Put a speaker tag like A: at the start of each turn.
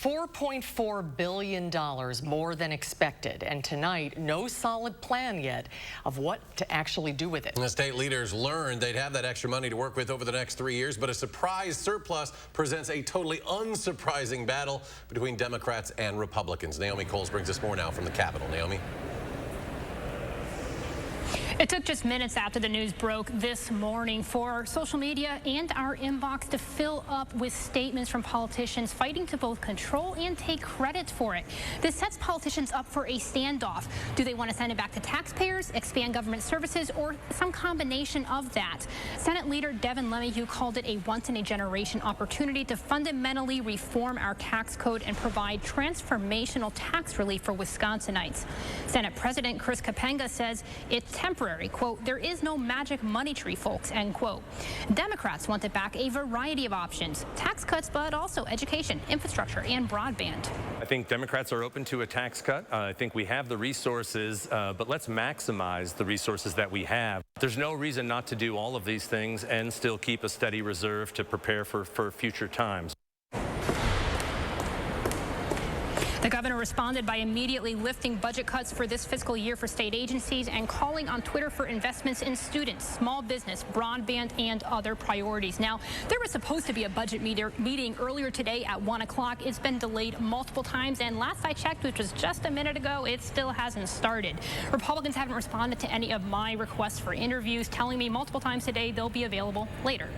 A: $4.4 billion more than expected, and tonight, no solid plan yet of what to actually do with it.
B: The state leaders learned they'd have that extra money to work with over the next 3 years, but a surprise surplus presents a totally unsurprising battle between Democrats and Republicans. Naomi Coles brings us more now from the Capitol. Naomi?
C: It took just minutes after the news broke this morning for social media and our inbox to fill up with statements from politicians fighting to both control and take credit for it. This sets politicians up for a standoff. Do they want to send it back to taxpayers, expand government services, or some combination of that? Senate Leader Devin LeMahieu called it a once-in-a-generation opportunity to fundamentally reform our tax code and provide transformational tax relief for Wisconsinites. Senate President Chris Kapenga says it's temporary. Quote, there is no magic money tree, folks, end quote. Democrats wanted back a variety of options, tax cuts, but also education, infrastructure, and broadband.
D: I think Democrats are open to a tax cut. I think we have the resources, but let's maximize the resources that we have. There's no reason not to do all of these things and still keep a steady reserve to prepare for future times.
C: The governor responded by immediately lifting budget cuts for this fiscal year for state agencies and calling on Twitter for investments in students, small business, broadband, and other priorities. Now, there was supposed to be a budget meeting earlier today at 1 o'clock. It's been delayed multiple times, and last I checked, which was just a minute ago, it still hasn't started. Republicans haven't responded to any of my requests for interviews, telling me multiple times today they'll be available later.